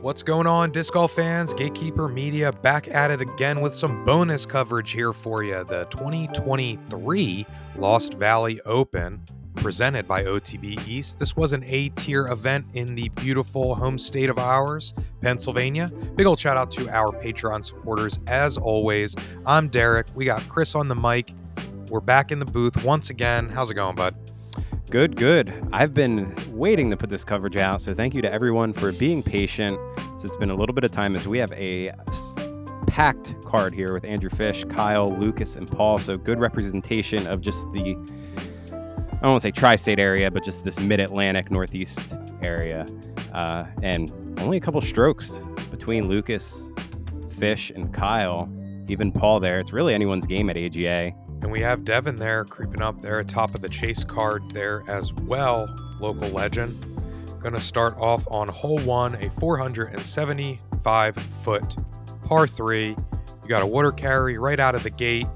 What's going on, disc golf fans? Gatekeeper Media back at it again with some bonus coverage here for you. The 2023 Lost Valley Open presented by OTB East. This was an A-Tier event in the beautiful home state of ours, Pennsylvania. Big old shout out to our Patreon supporters. As always, I'm Derek. We got Chris on the mic. We're back in the booth once again. How's it going, bud? Good. I've been waiting to put this coverage out, so thank you to everyone for being patient. So it's been a little bit of time as we have a packed card here with Andrew Fish, Kyle, Lucas, and Paul. So good representation of just the, I don't want to say tri-state area, but just this mid-Atlantic, northeast area. And only a couple strokes between Lucas, Fish, and Kyle. Even Paul there. It's really anyone's game at AGA. And we have Devin there creeping up there at top of the chase card there as well, local legend. Going to start off on hole one, a 475-foot par 3. You got a water carry right out of the gate.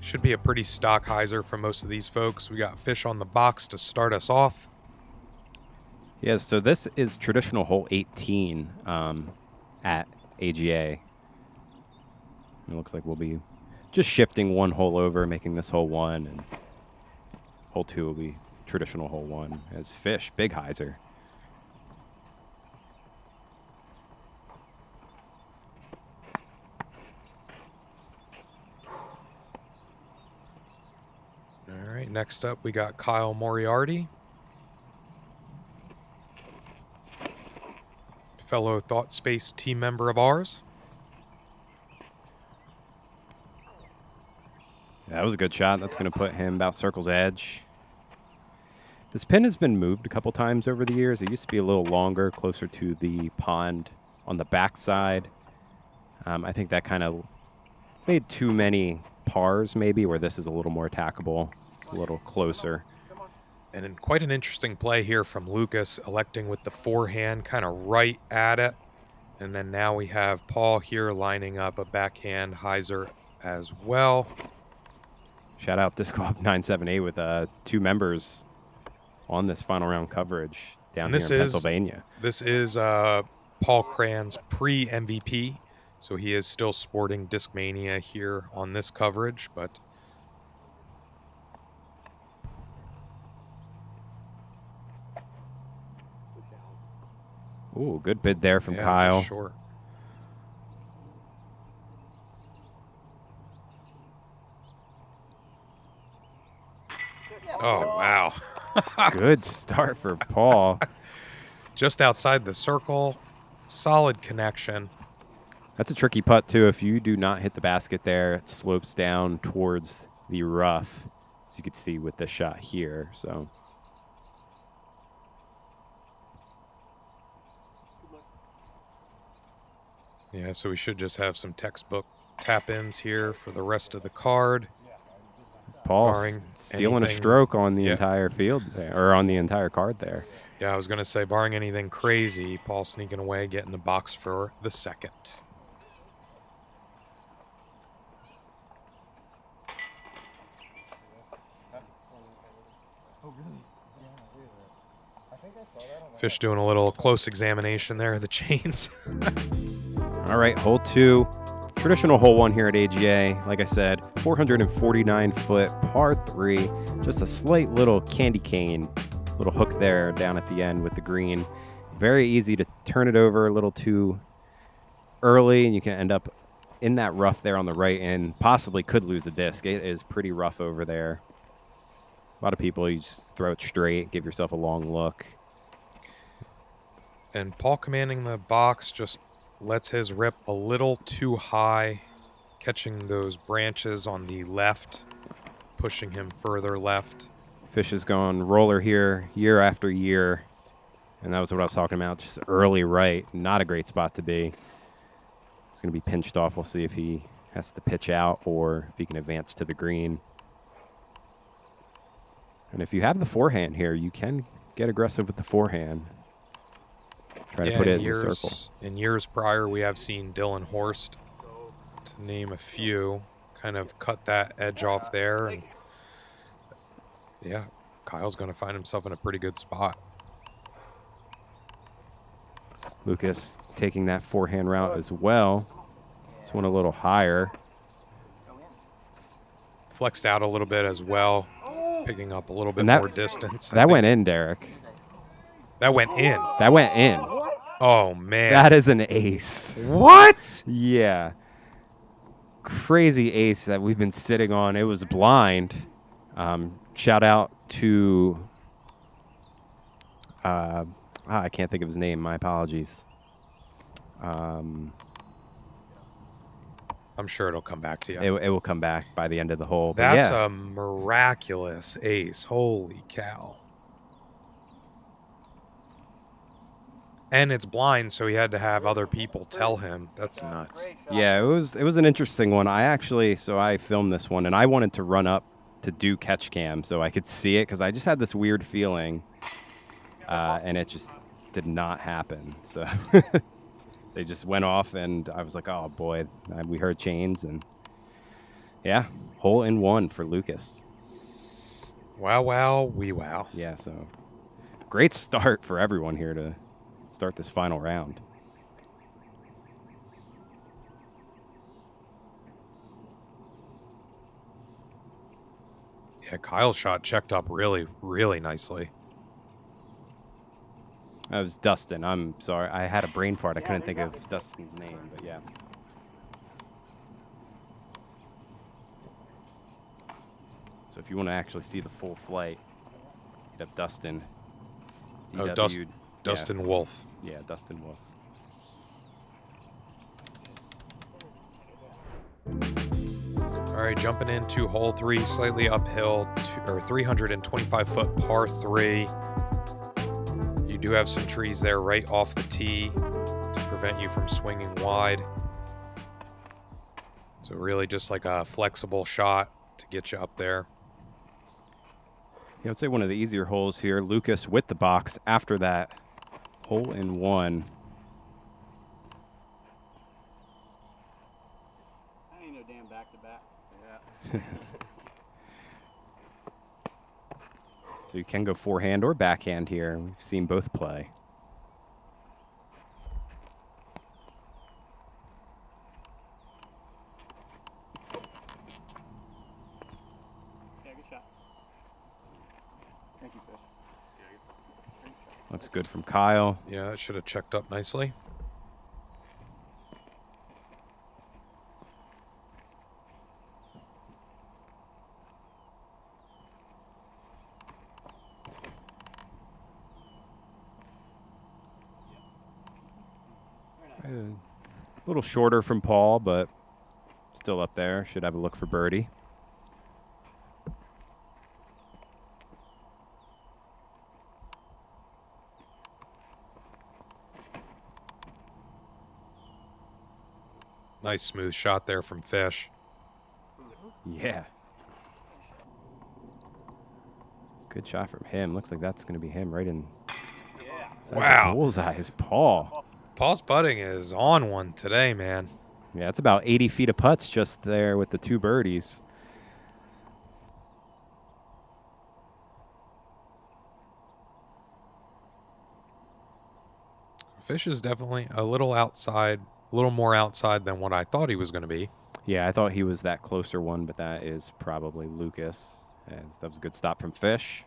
Should be a pretty stock hyzer for most of these folks. We got Fish on the box to start us off. Yeah, so this is traditional hole 18 at AGA. It looks like we'll be just shifting one hole over, making this hole 1, and hole 2 will be traditional hole 1 as Fish, big hyzer. All right, next up we got Kyle Moriarty. Fellow Thought Space team member of ours. That was a good shot. That's going to put him about circle's edge. This pin has been moved a couple times over the years. It used to be a little longer, closer to the pond on the backside. I think that kind of made too many pars, maybe, where this is a little more attackable. It's a little closer. And in quite an interesting play here from Lucas, electing with the forehand, kind of right at it. And then now we have Paul here lining up a backhand hyzer as well. Shout out Disc Golf 978 with 2 members on this final round coverage down here in Pennsylvania. This is Paul Krans pre-MVP, so he is still sporting Discmania here on this coverage, but ooh, good bid there from Kyle. Just short. Oh, wow. Good start for Paul. Just outside the circle. Solid connection. That's a tricky putt, too. If you do not hit the basket there, it slopes down towards the rough, as you can see with this shot here. So, yeah, so we should just have some textbook tap-ins here for the rest of the card. Paul stealing a stroke on the entire field there, or on the entire card there. Yeah, I was going to say, barring anything crazy, Paul sneaking away, getting the box for the second. Fish doing a little close examination there of the chains. All right, hole 2. Traditional hole 1 here at AGA. Like I said, 449-foot par 3. Just a slight little candy cane, little hook there down at the end with the green. Very easy to turn it over a little too early, and you can end up in that rough there on the right and possibly could lose a disc. It is pretty rough over there. A lot of people, you just throw it straight, give yourself a long look. And Paul commanding the box just lets his rip a little too high, catching those branches on the left, pushing him further left. Fish has gone roller here year after year, and that was what I was talking about, just early right. Not a great spot to be. He's going to be pinched off. We'll see if he has to pitch out or if he can advance to the green. And if you have the forehand here, you can get aggressive with the forehand. Try to put it in the circle. In years prior, we have seen Dylan Horst, to name a few, kind of cut that edge off there. And yeah, Kyle's going to find himself in a pretty good spot. Lucas taking that forehand route as well. This one a little higher. Flexed out a little bit as well, picking up a little bit that- more distance. That went in, Derek. That went in. That went in. Oh, man. That is an ace. What? Yeah. Crazy ace that we've been sitting on. It was blind. Shout out to... I can't think of his name. My apologies. I'm sure it'll come back to you. It will come back by the end of the hole. That's a miraculous ace. Holy cow. And it's blind, so he had to have other people tell him. That's nuts. Yeah, it was an interesting one. I filmed this one, and I wanted to run up to do catch cam so I could see it because I just had this weird feeling, and it just did not happen. So they just went off, and I was like, oh, boy. We heard chains, and yeah, hole in one for Lucas. Wow, wow, wee wow. Yeah, so great start for everyone here to start this final round. Yeah, Kyle's shot checked up really, really nicely. That was Dustin. I'm sorry. I had a brain fart. I couldn't think of Dustin's name, but yeah. So if you want to actually see the full flight, hit up Dustin. Oh, Dustin Wolf. Yeah, Dustin Wolf. All right, jumping into hole 3, slightly uphill, 325-foot par 3. You do have some trees there right off the tee to prevent you from swinging wide. So really just like a flexible shot to get you up there. Yeah, I'd say one of the easier holes here. Lucas with the box after that hole in one. I ain't no damn back-to-back. Yeah. So you can go forehand or backhand here. We've seen both play. Yeah, good shot. Thank you, Fish. Looks good from Kyle. Yeah, it should have checked up nicely. A little shorter from Paul, but still up there. Should have a look for birdie. Nice smooth shot there from Fish. Yeah. Good shot from him. Looks like that's going to be him right in. Wow. Bullseye is Paul. Paul's putting is on one today, man. Yeah, it's about 80 feet of putts just there with the 2 birdies. Fish is definitely a little outside, a little more outside than what I thought he was going to be. Yeah, I thought he was that closer one, but that is probably Lucas. As that was a good stop from Fish.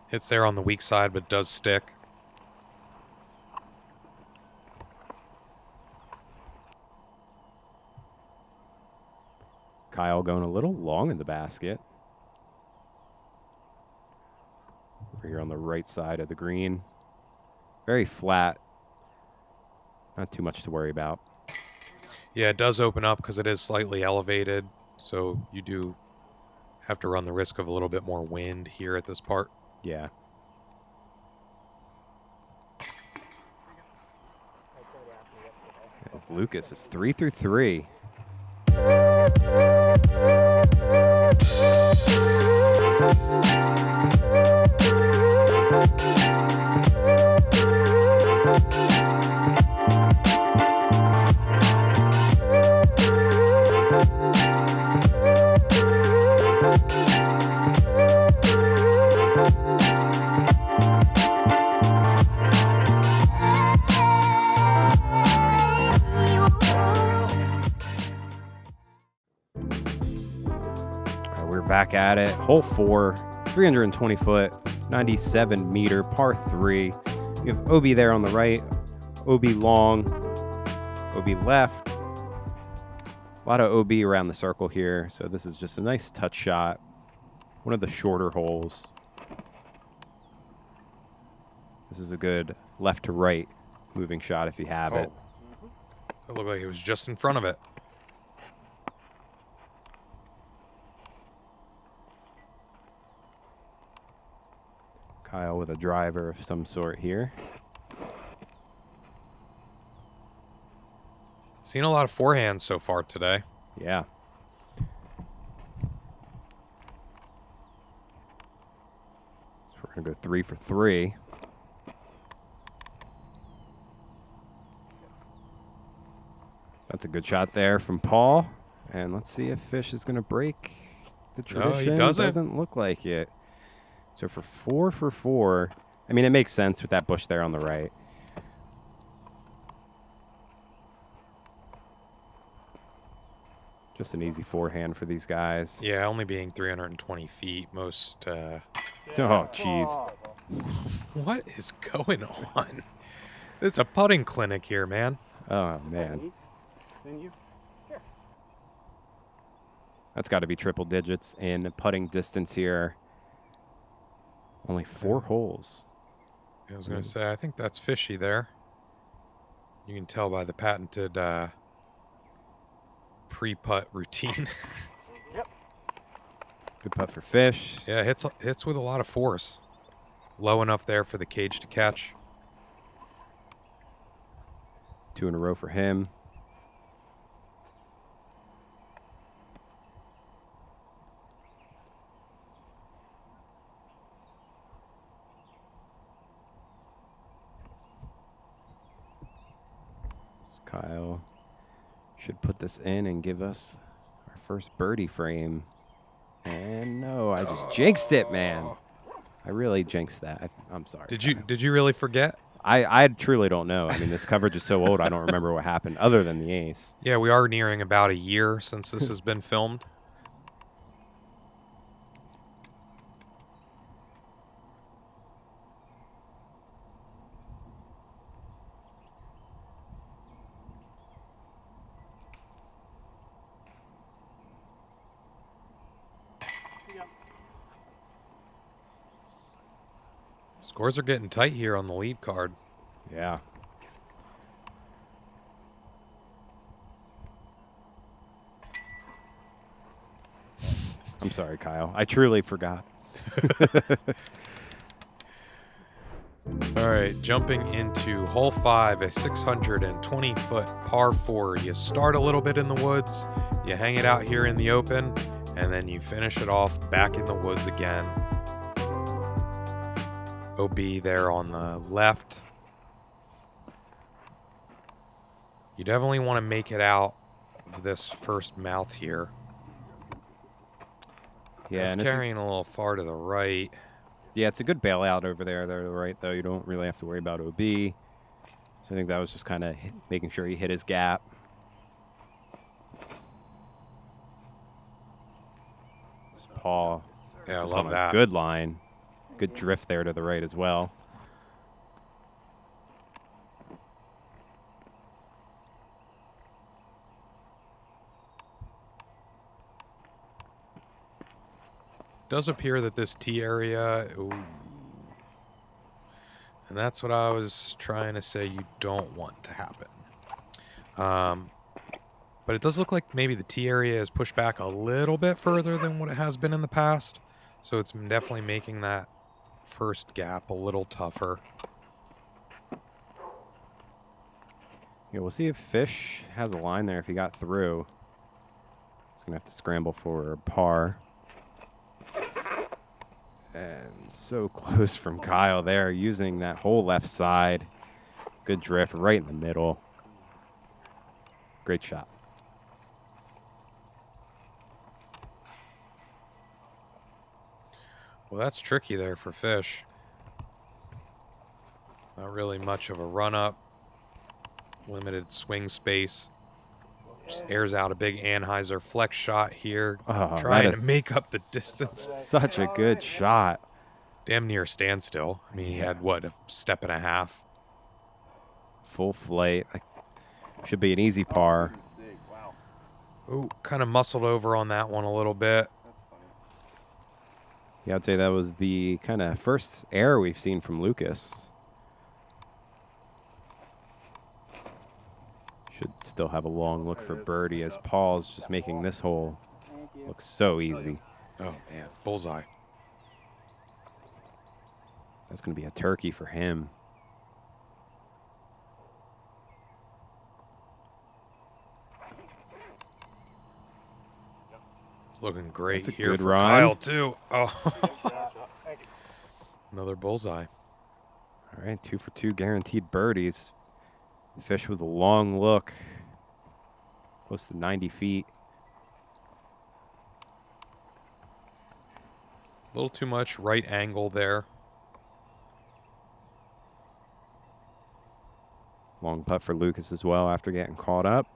Hits there on the weak side, but does stick. Kyle going a little long in the basket. Over here on the right side of the green. Very flat. Not too much to worry about. Yeah, it does open up because it is slightly elevated, so you do have to run the risk of a little bit more wind here at this part. Yeah. As Lucas is 3 through 3. back at it. Hole 4, 320 foot, 97 meter, par 3. You have OB there on the right, OB long, OB left. A lot of OB around the circle here, so this is just a nice touch shot. One of the shorter holes. This is a good left to right moving shot if you have it. It looked like it was just in front of it. Kyle with a driver of some sort here. Seen a lot of forehands so far today. Yeah. So we're going to go 3 for 3. That's a good shot there from Paul. And let's see if Fish is going to break the tradition. No, he doesn't. Doesn't look like it. So for 4 for 4, I mean, it makes sense with that bush there on the right. Just an easy forehand for these guys. Yeah, only being 320 feet. Most. Oh, jeez. What is going on? It's a putting clinic here, man. Oh, man. Then you. Here. That's got to be triple digits in putting distance here. Only 4 holes. I was going to say, I think that's fishy there. You can tell by the patented pre-putt routine. Yep. Good putt for Fish. Yeah, hits with a lot of force. Low enough there for the cage to catch. 2 in a row for him. Kyle should put this in and give us our first birdie frame. And no, I just jinxed it, man. I really jinxed that. I'm sorry. Did you really forget? I truly don't know. I mean, this coverage is so old, I don't remember what happened other than the ace. Yeah, we are nearing about a year since this has been filmed. Scores are getting tight here on the lead card. Yeah. I'm sorry, Kyle. I truly forgot. All right, jumping into hole 5, a 620-foot par 4. You start a little bit in the woods, you hang it out here in the open, and then you finish it off back in the woods again. OB there on the left. You definitely want to make it out of this first mouth here. Yeah, it's and carrying a little far to the right. Yeah, it's a good bailout over there to the right, though. You don't really have to worry about OB. So I think that was just kind of making sure he hit his gap. This Paul. Yeah, I just love on that. A good line. Good drift there to the right as well. Does appear that this tee area, ooh, and that's what I was trying to say you don't want to happen. But it does look like maybe the tee area is pushed back a little bit further than what it has been in the past. So it's definitely making that first gap a little tougher. Yeah, we'll see if Fish has a line there if he got through. He's going to have to scramble for a par. And so close from Kyle there, using that whole left side. Good drift right in the middle. Great shot. Well, that's tricky there for Fish. Not really much of a run-up. Limited swing space. Just airs out a big Anheuser flex shot here, Oh, trying that to is make up the distance. Such a good shot. Damn near standstill. I mean, he had, what, a step and a half? Full flight. Should be an easy par. Ooh, kind of muscled over on that one a little bit. Yeah, I'd say that was the kind of first error we've seen from Lucas. Should still have a long look for birdie as Paul's just making this hole look so easy. Oh, man. Bullseye. That's going to be a turkey for him. It's looking great That's a here good for run. Kyle, too. Oh. Another bullseye. All right, 2 for 2 guaranteed birdies. Fish with a long look. Close to 90 feet. A little too much right angle there. Long putt for Lucas as well after getting caught up.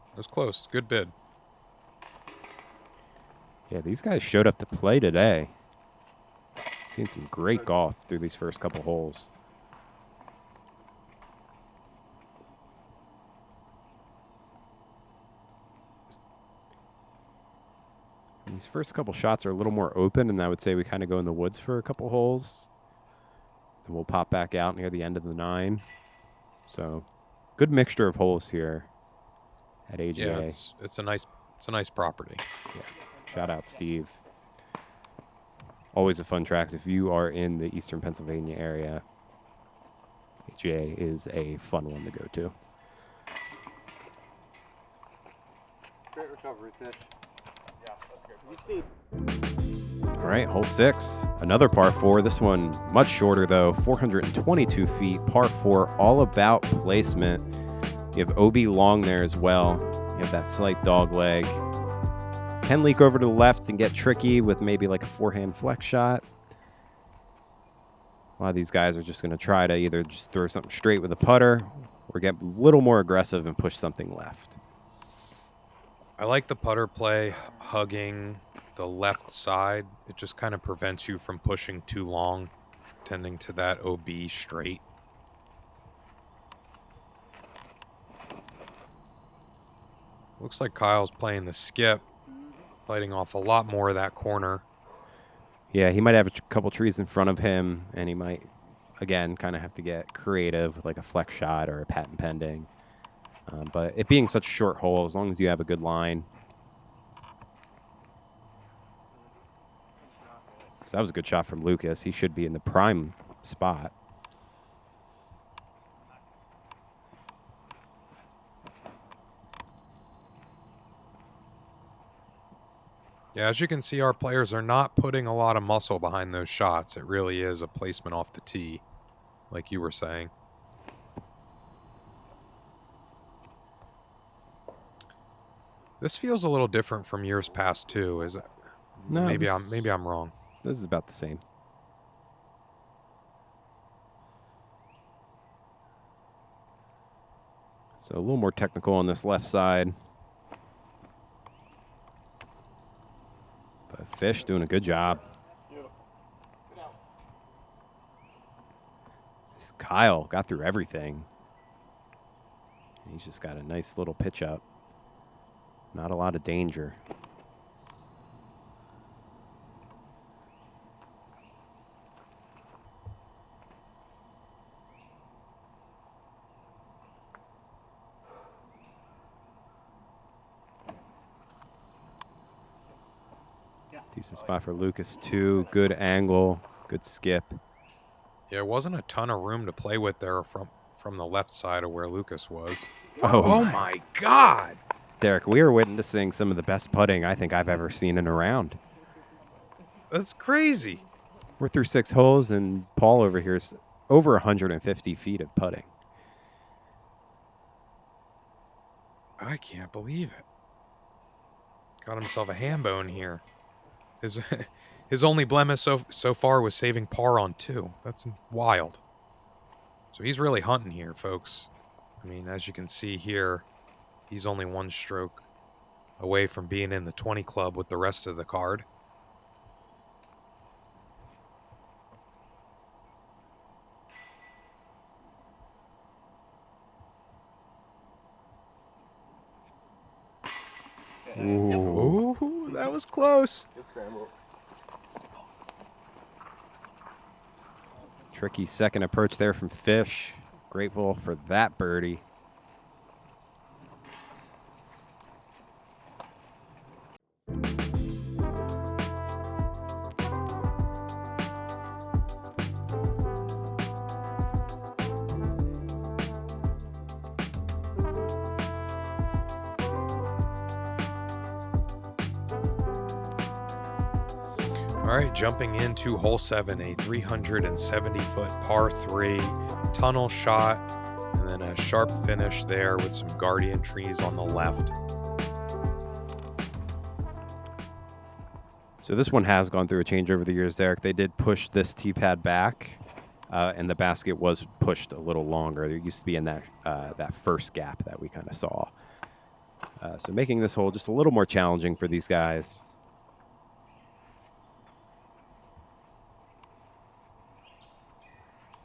That was close. Good bid. Yeah, these guys showed up to play today. Seen some great golf through these first couple holes. And these first couple shots are a little more open, and I would say we kind of go in the woods for a couple holes. And we'll pop back out near the end of the 9. So, good mixture of holes here at AGA. Yeah, it's a nice property. Yeah. Shout out, Steve. Always a fun track if you are in the eastern Pennsylvania area. AGA is a fun one to go to. Great recovery, Fish. Yeah, that's good. You've seen. All right, hole 6. Another par 4. This one much shorter, though. 422 feet. Par 4, all about placement. You have OB long there as well. You have that slight dog leg. Can leak over to the left and get tricky with maybe like a forehand flex shot. A lot of these guys are just going to try to either just throw something straight with a putter or get a little more aggressive and push something left. I like the putter play, hugging the left side. It just kind of prevents you from pushing too long, tending to that OB straight. Looks like Kyle's playing the skip, fighting off a lot more of that corner. Yeah, he might have a couple trees in front of him, and he might, again, kind of have to get creative with like a flex shot or a patent pending. But it being such a short hole, as long as you have a good line. So that was a good shot from Lucas. He should be in the prime spot. Yeah, as you can see, our players are not putting a lot of muscle behind those shots. It really is a placement off the tee, like you were saying. This feels a little different from years past too, is it? No, maybe I'm wrong. This is about the same. So a little more technical on this left side. But Fish doing a good job. This Kyle got through everything. He's just got a nice little pitch up. Not a lot of danger. Decent spot for Lucas, too. Good angle, good skip. Yeah, it wasn't a ton of room to play with there from the left side of where Lucas was. Oh my God! Derek, we are witnessing some of the best putting I think I've ever seen in a round. That's crazy. We're through 6 holes, and Paul over here is over 150 feet of putting. I can't believe it. Got himself a ham bone here. His only blemish so far was saving par on 2. That's wild. So he's really hunting here, folks. I mean, as you can see here, he's only 1 stroke away from being in the 20 club with the rest of the card. Ooh, that was close. Good scramble. Tricky second approach there from Fish. Grateful for that birdie. All right, jumping into hole 7, a 370-foot par 3 tunnel shot, and then a sharp finish there with some guardian trees on the left. So this one has gone through a change over the years, Derek. They did push this tee pad back, and the basket was pushed a little longer. It used to be in that that first gap that we kind of saw. So making this hole just a little more challenging for these guys.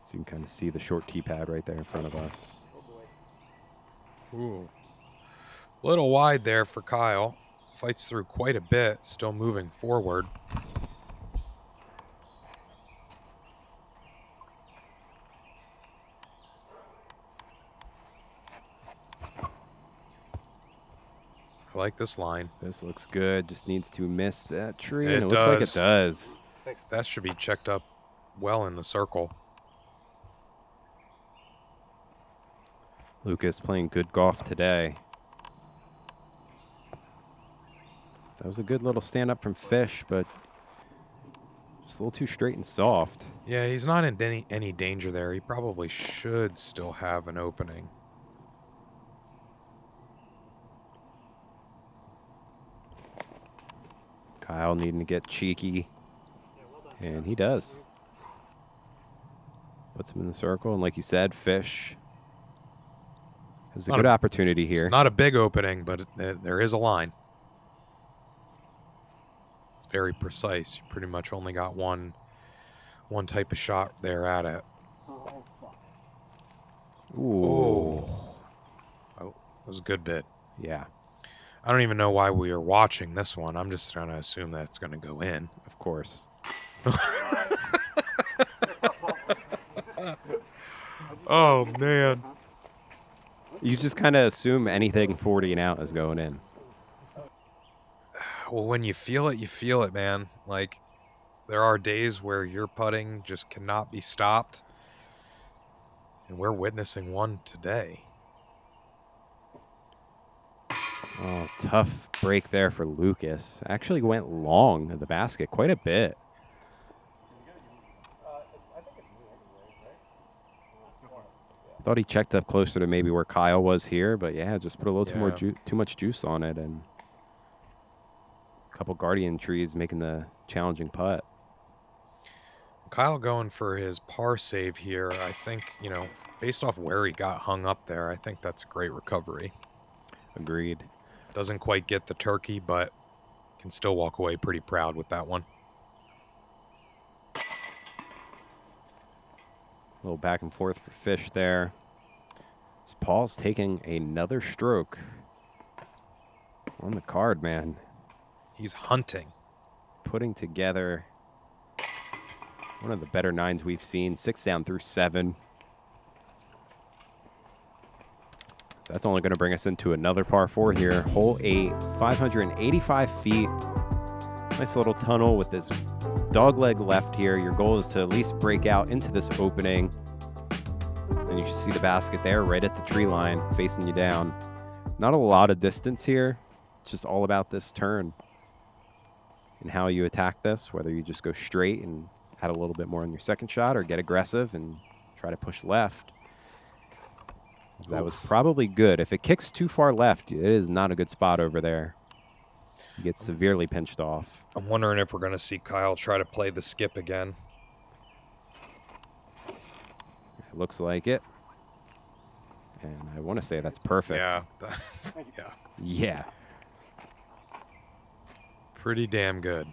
So you can kind of see the short tee pad right there in front of us. Ooh. A little wide there for Kyle. Fights through quite a bit, still moving forward. I like this line. This looks good. Just needs to miss that tree. It And it looks like it does. does. That should be checked up well in the circle. Lucas playing good golf today. That was a good little stand up from Fish, but just a little too straight and soft. Yeah, he's not in any danger there. He probably should still have an opening. Kyle needing to get cheeky, and he does. Puts him in the circle, and like you said, Fish has a good opportunity here. It's not a big opening, but there is a line. It's very precise. You pretty much only got one type of shot there at it. Ooh. Oh, that was a good bit. Yeah, I don't even know why we are watching this one. I'm just trying to assume that it's going to go in. of course. Oh, man. You just kind of assume anything 40 and out is going in. Well, when you feel it, man. Like, there are days where your putting just cannot be stopped. And we're witnessing one today. Oh, tough break there for Lucas. Actually went long in the basket quite a bit. Thought he checked up closer to maybe where Kyle was here, but yeah, just put a little too much juice on it, and a couple guardian trees making the challenging putt. Kyle going for his par save here. I think, based off where he got hung up there, I think that's a great recovery. Agreed. Doesn't quite get the turkey, but can still walk away pretty proud with that one. A little back and forth for Fish there. So Paul's taking another stroke on the card, man. He's hunting. Putting together one of the better nines we've seen. 6 down through 7. So that's only going to bring us into another par 4 here. Hole 8, 585 feet. Nice little tunnel with this dog leg left here. Your goal is to at least break out into this opening. And you should see the basket there right at the tree line facing you down. Not a lot of distance here. It's just all about this turn and how you attack this, whether you just go straight and add a little bit more on your second shot or get aggressive and try to push left. That was probably good. If it kicks too far left, it is not a good spot over there. He gets severely pinched off. I'm wondering if we're going to see Kyle try to play the skip again. It looks like it. And I want to say that's perfect. Yeah. Yeah. Yeah. Pretty damn good.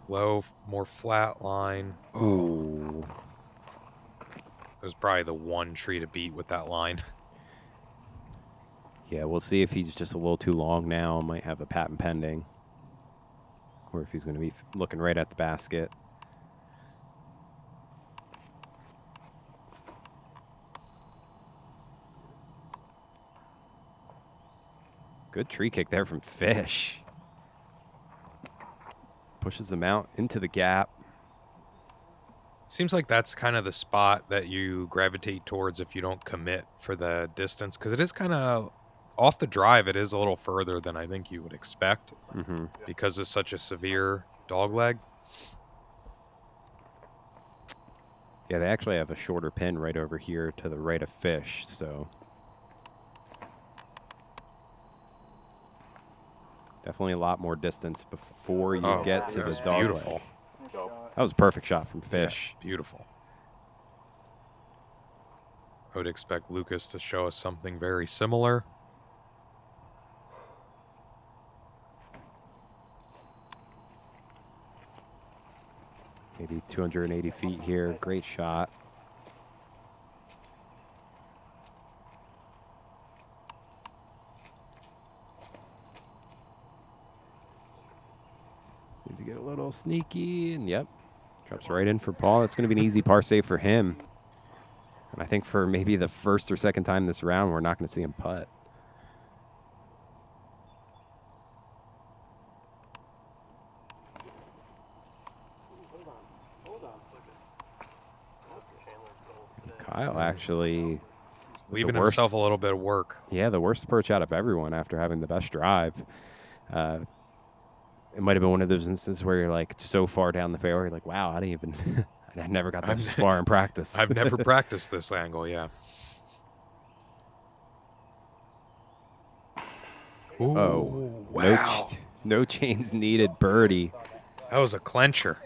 Low, more flat line. Ooh. It was probably the one tree to beat with that line. Yeah, we'll see if he's just a little too long now. Might have a patent pending. Or if he's going to be looking right at the basket. Good tree kick there from Fish. Pushes him out into the gap. Seems like that's kind of the spot that you gravitate towards if you don't commit for the distance, because it is kind of off the drive. It is a little further than I think you would expect because it's such a severe dog leg. Yeah, they actually have a shorter pin right over here to the right of Fish, so definitely a lot more distance before you get to the dog beautiful. leg. That was a perfect shot from Fish. Yeah, beautiful. I would expect Lucas to show us something very similar. Maybe 280 feet here. Great shot. Just needs to get a little sneaky, and yep, drops right in for Paul. It's going to be an easy par save for him. And I think for maybe the first or second time this round, we're not going to see him putt. Kyle actually leaving himself a little bit of work. Yeah, the worst approach out of everyone after having the best drive. It might have been one of those instances where you're like so far down the fairway, you're like, wow, I didn't even, I never got this far in practice. I've never practiced this angle, yeah. Ooh, Oh, wow. No chains needed, birdie. That was a clencher.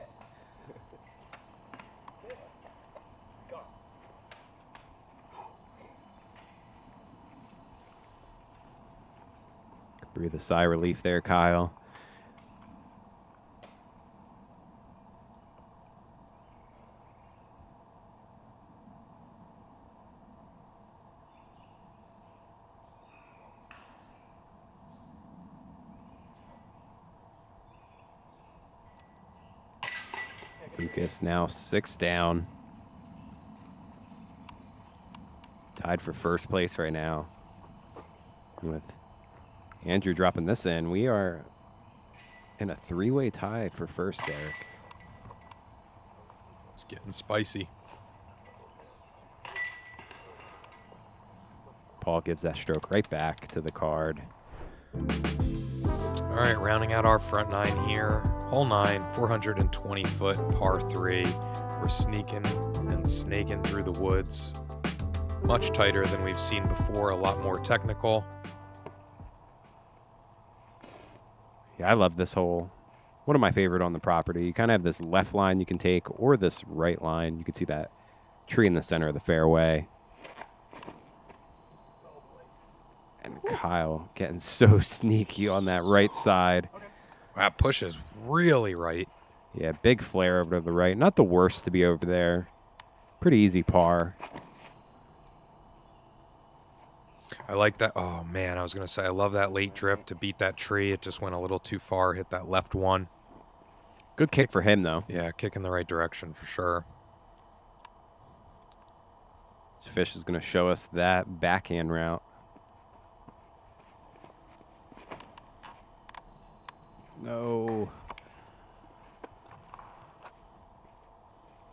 Breathe a sigh of relief there, Kyle. Lucas now 6 down. Tied for first place right now. With Andrew dropping this in, we are in a 3-way tie for first, Derek. It's getting spicy. Paul gives that stroke right back to the card. All right, rounding out our front 9 here. Hole 9, 420-foot par 3. We're sneaking and snaking through the woods. Much tighter than we've seen before, a lot more technical. Yeah, I love this hole. One of my favorite on the property. You kind of have this left line you can take or this right line. You can see that tree in the center of the fairway. And Kyle getting so sneaky on that right side. That push is really right. Yeah, big flare over to the right. Not the worst to be over there. Pretty easy par. I like that. Oh, man, I was going to say, I love that late drift to beat that tree. It just went a little too far, hit that left one. Good kick for him, though. Yeah, kick in the right direction for sure. This Fish is going to show us that backhand route. No.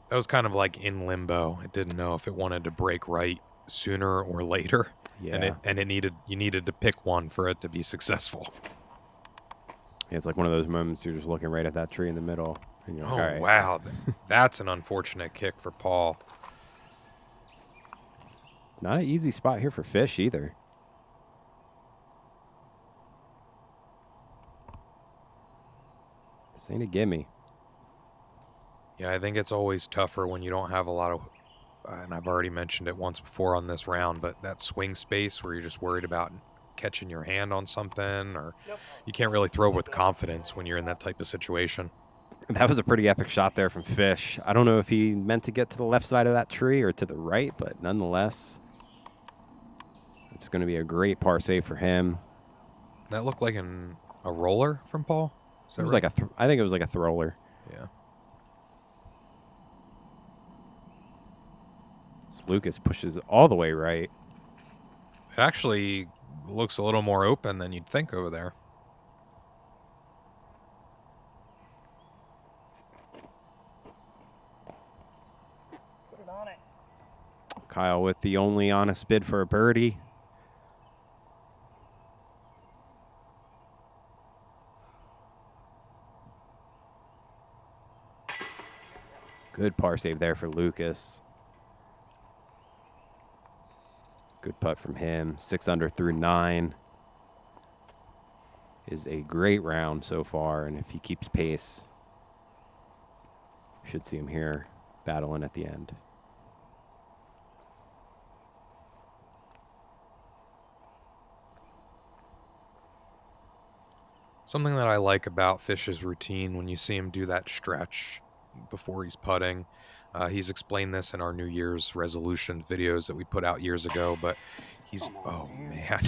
That was kind of like in limbo. It didn't know if it wanted to break right sooner or later. Yeah. And you needed to pick one for it to be successful. Yeah, it's like one of those moments you're just looking right at that tree in the middle. And you're Oh, like, all right. wow. That's an unfortunate kick for Paul. Not an easy spot here for fish either. This ain't a gimme. Yeah, I think it's always tougher when you don't have a lot of, and I've already mentioned it once before on this round, but that swing space where you're just worried about catching your hand on something, or you can't really throw with confidence when you're in that type of situation. That was a pretty epic shot there from Fish. I don't know if he meant to get to the left side of that tree or to the right, but nonetheless, it's going to be a great par save for him. That looked like a roller from Paul? It was right? Like I think it was like a thrower. Yeah. So Lucas pushes all the way right. It actually looks a little more open than you'd think over there. Put it on it. Kyle with the only honest bid for a birdie. Good par save there for Lucas. Good putt from him. 6 under through 9 is a great round so far, and if he keeps pace, should see him here battling at the end. Something that I like about Fish's routine when you see him do that stretch before he's putting. He's explained this in our New Year's resolution videos that we put out years ago, but he's, oh man,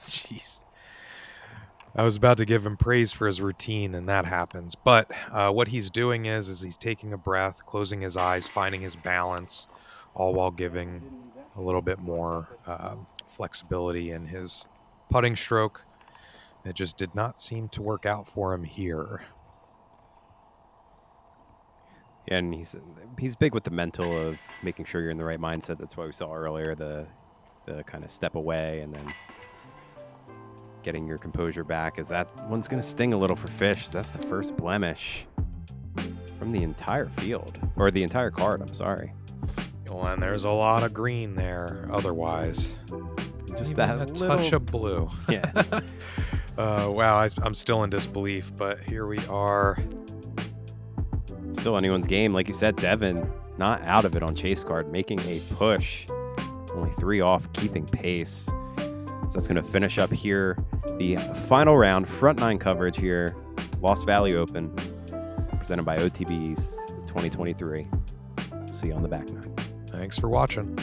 jeez. I was about to give him praise for his routine, and that happens. But what he's doing is he's taking a breath, closing his eyes, finding his balance, all while giving a little bit more flexibility in his putting stroke. It just did not seem to work out for him here. Yeah, and he's big with the mental of making sure you're in the right mindset. That's why we saw earlier the kind of step away and then getting your composure back, as that one's going to sting a little for Fish. That's the first blemish from the entire field, or the entire card, I'm sorry. Well, and there's a lot of green there otherwise. Just even that a little touch of blue. Yeah. Wow, I'm still in disbelief, but here we are. Still anyone's game. Like you said, Devin, not out of it on chase card, making a push. Only 3 off, keeping pace. So that's going to finish up here the final round, front 9 coverage here, Lost Valley Open, presented by OTB East 2023. See you on the back 9. Thanks for watching.